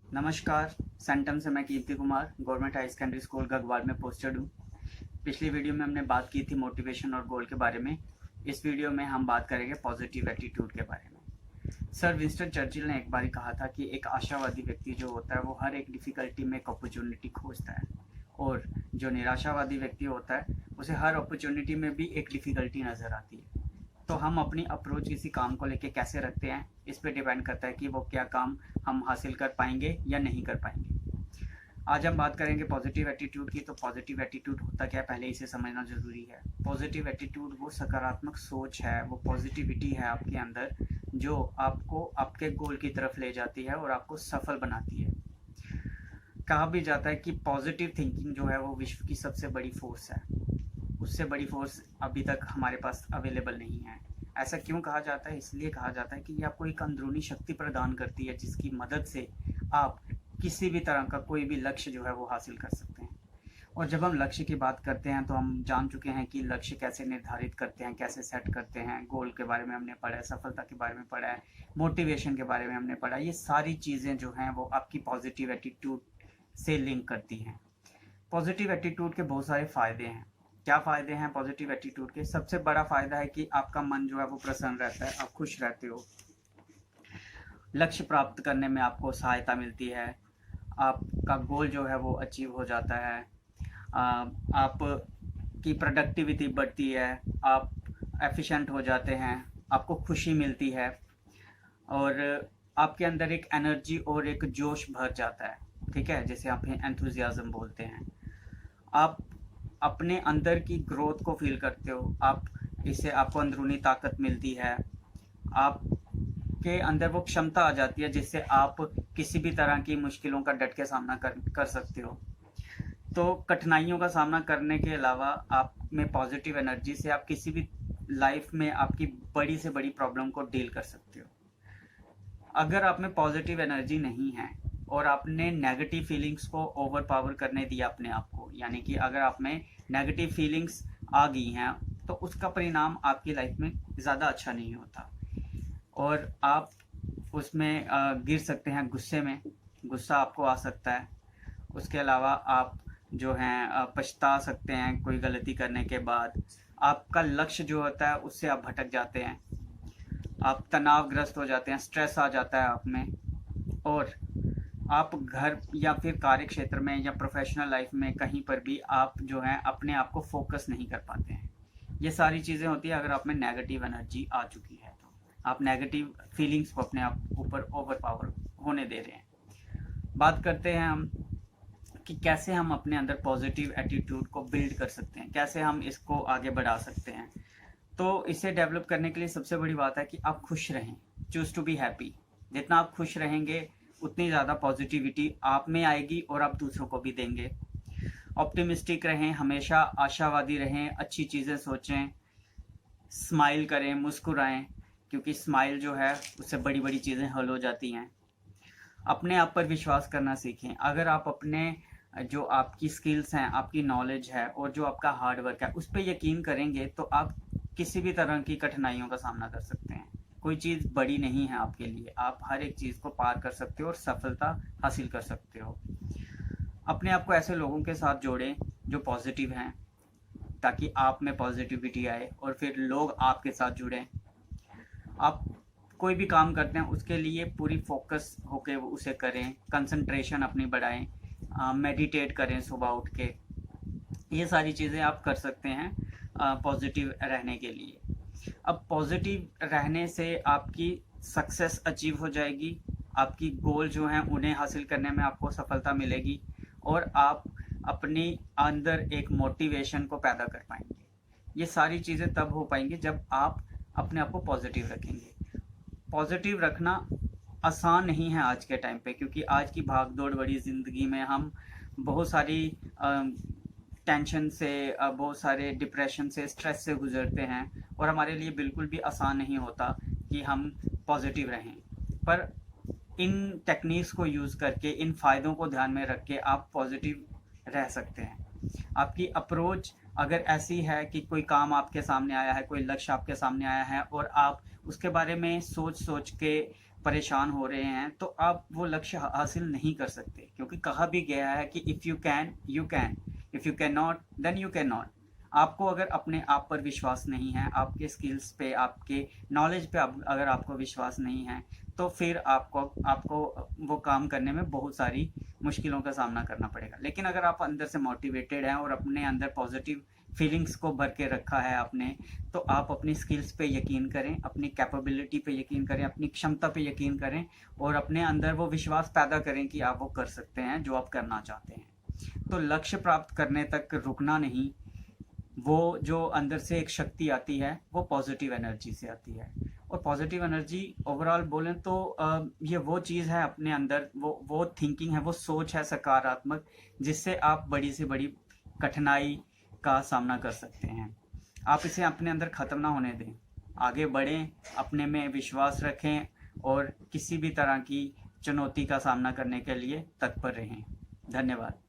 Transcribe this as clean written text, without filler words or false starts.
नमस्कार। सेंटम से मैं Kirti Kumar government high secondary school Gagwal में पोस्टेड हूँ। पिछली वीडियो में हमने बात की थी मोटिवेशन और गोल के बारे में। इस वीडियो में हम बात करेंगे पॉजिटिव एटीट्यूड के बारे में। सर विंस्टन चर्चिल ने एक बार कहा था कि एक आशावादी व्यक्ति जो होता है वो हर एक डिफ़िकल्टी में एक अपॉर्चुनिटी खोजता है, और जो निराशावादी व्यक्ति होता है उसे हर अपॉर्चुनिटी में भी एक डिफ़िकल्टी नज़र आती है। तो हम अपनी अप्रोच किसी काम को लेके कैसे रखते हैं, इस पे डिपेंड करता है कि वो क्या काम हम हासिल कर पाएंगे या नहीं कर पाएंगे। आज हम बात करेंगे पॉजिटिव एटीट्यूड की। तो पॉजिटिव एटीट्यूड होता क्या है, पहले इसे समझना ज़रूरी है। पॉजिटिव एटीट्यूड वो सकारात्मक सोच है, वो पॉजिटिविटी है आपके अंदर, जो आपको आपके गोल की तरफ ले जाती है और आपको सफल बनाती है। कहा भी जाता है कि पॉजिटिव थिंकिंग जो है वो विश्व की सबसे बड़ी फोर्स है। उससे बड़ी फोर्स अभी तक हमारे पास अवेलेबल नहीं है। ऐसा क्यों कहा जाता है? इसलिए कहा जाता है कि ये आपको एक अंदरूनी शक्ति प्रदान करती है, जिसकी मदद से आप किसी भी तरह का कोई भी लक्ष्य जो है वो हासिल कर सकते हैं। और जब हम लक्ष्य की बात करते हैं तो हम जान चुके हैं कि लक्ष्य कैसे निर्धारित करते हैं, कैसे सेट करते हैं। गोल के बारे में हमने पढ़ा है, सफलता के बारे में पढ़ा है, मोटिवेशन के बारे में हमने पढ़ा है। ये सारी चीज़ें जो हैं वो आपकी पॉजिटिव एटीट्यूड से लिंक करती हैं। पॉजिटिव एटीट्यूड के बहुत सारे फ़ायदे हैं। क्या फ़ायदे हैं पॉजिटिव एटीट्यूड के? सबसे बड़ा फ़ायदा है कि आपका मन जो है वो प्रसन्न रहता है, आप खुश रहते हो, लक्ष्य प्राप्त करने में आपको सहायता मिलती है, आपका गोल जो है वो अचीव हो जाता है, आप की प्रोडक्टिविटी बढ़ती है, आप एफिशिएंट हो जाते हैं, आपको खुशी मिलती है, और आपके अंदर एक एनर्जी और एक जोश भर जाता है। ठीक है, जैसे आप एंथुजियाज्म बोलते हैं। आप अपने अंदर की ग्रोथ को फील करते हो, आप इससे आपको अंदरूनी ताकत मिलती है, आपके अंदर वो क्षमता आ जाती है जिससे आप किसी भी तरह की मुश्किलों का डट के सामना कर सकते हो। तो कठिनाइयों का सामना करने के अलावा आप में पॉजिटिव एनर्जी से आप किसी भी लाइफ में आपकी बड़ी से बड़ी प्रॉब्लम को डील कर सकते हो। अगर आप में पॉजिटिव एनर्जी नहीं है और आपने नेगेटिव फीलिंग्स को ओवर पावर करने दिया अपने आप को, यानी कि अगर आप में नेगेटिव फीलिंग्स आ गई हैं तो उसका परिणाम आपकी लाइफ में ज़्यादा अच्छा नहीं होता, और आप उसमें गिर सकते हैं गुस्से में। गुस्सा आपको आ सकता है। उसके अलावा आप जो हैं पछता सकते हैं कोई गलती करने के बाद। आपका लक्ष्य जो होता है उससे आप भटक जाते हैं, आप तनावग्रस्त हो जाते हैं, स्ट्रेस आ जाता है आप में, और आप घर या फिर कार्य क्षेत्र में या प्रोफेशनल लाइफ में कहीं पर भी आप जो हैं अपने आप को फोकस नहीं कर पाते हैं। ये सारी चीज़ें होती हैं अगर आप में नेगेटिव एनर्जी आ चुकी है, तो आप नेगेटिव फीलिंग्स को अपने आप ऊपर ओवर पावर होने दे रहे हैं। बात करते हैं हम कि कैसे हम अपने अंदर पॉजिटिव एटीट्यूड को बिल्ड कर सकते हैं, कैसे हम इसको आगे बढ़ा सकते हैं। तो इसे डेवलप करने के लिए सबसे बड़ी बात है कि आप खुश रहें। Choose to be happy. जितना आप खुश रहेंगे उतनी ज़्यादा पॉजिटिविटी आप में आएगी और आप दूसरों को भी देंगे। ऑप्टिमिस्टिक रहें, हमेशा आशावादी रहें, अच्छी चीज़ें सोचें, स्माइल करें, मुस्कुराएं, क्योंकि स्माइल जो है उससे बड़ी बड़ी चीज़ें हल हो जाती हैं। अपने आप पर विश्वास करना सीखें। अगर आप अपने जो आपकी स्किल्स हैं, आपकी नॉलेज है और जो आपका हार्ड वर्क है उस पर यकीन करेंगे तो आप किसी भी तरह की कठिनाइयों का सामना कर सकते हैं। कोई चीज़ बड़ी नहीं है आपके लिए, आप हर एक चीज़ को पार कर सकते हो और सफलता हासिल कर सकते हो। अपने आप को ऐसे लोगों के साथ जोड़ें जो पॉजिटिव हैं, ताकि आप में पॉजिटिविटी आए और फिर लोग आपके साथ जुड़ें। आप कोई भी काम करते हैं उसके लिए पूरी फोकस होके उसे करें, कंसंट्रेशन अपनी बढ़ाएं, मेडिटेट करें सुबह उठ के। ये सारी चीज़ें आप कर सकते हैं पॉजिटिव रहने के लिए। अब पॉजिटिव रहने से आपकी सक्सेस अचीव हो जाएगी, आपकी गोल जो हैं उन्हें हासिल करने में आपको सफलता मिलेगी, और आप अपनी अंदर एक मोटिवेशन को पैदा कर पाएंगे। ये सारी चीज़ें तब हो पाएंगी जब आप अपने आप को पॉजिटिव रखेंगे। पॉजिटिव रखना आसान नहीं है आज के टाइम पे, क्योंकि आज की भाग दौड़ भरी ज़िंदगी में हम बहुत सारी टेंशन से, बहुत सारे डिप्रेशन से, स्ट्रेस से गुजरते हैं, और हमारे लिए बिल्कुल भी आसान नहीं होता कि हम पॉजिटिव रहें। पर इन टेक्निक्स को यूज़ करके, इन फ़ायदों को ध्यान में रख के आप पॉजिटिव रह सकते हैं। आपकी अप्रोच अगर ऐसी है कि कोई काम आपके सामने आया है, कोई लक्ष्य आपके सामने आया है और आप उसके बारे में सोच सोच के परेशान हो रहे हैं तो आप वो लक्ष्य हासिल नहीं कर सकते, क्योंकि कहा भी गया है कि if you can you can, if you can not then you can not. आपको अगर अपने आप पर विश्वास नहीं है, आपके स्किल्स पे, आपके नॉलेज पे अगर आपको विश्वास नहीं है, तो फिर आपको वो काम करने में बहुत सारी मुश्किलों का सामना करना पड़ेगा। लेकिन अगर आप अंदर से मोटिवेटेड हैं और अपने अंदर पॉजिटिव फीलिंग्स को भर के रखा है आपने, तो आप अपनी स्किल्स पे यकीन करें, अपनी कैपेबिलिटी पे यकीन करें, अपनी क्षमता पे यकीन करें और अपने अंदर वो विश्वास पैदा करें कि आप वो कर सकते हैं जो आप करना चाहते हैं। तो लक्ष्य प्राप्त करने तक रुकना नहीं, वो जो अंदर से एक शक्ति आती है वो पॉजिटिव एनर्जी से आती है। और पॉजिटिव एनर्जी ओवरऑल बोलें तो ये वो चीज़ है अपने अंदर, वो थिंकिंग है, वो सोच है सकारात्मक, जिससे आप बड़ी से बड़ी कठिनाई का सामना कर सकते हैं। आप इसे अपने अंदर ख़त्म ना होने दें, आगे बढ़ें, अपने में विश्वास रखें और किसी भी तरह की चुनौती का सामना करने के लिए तत्पर रहें। धन्यवाद।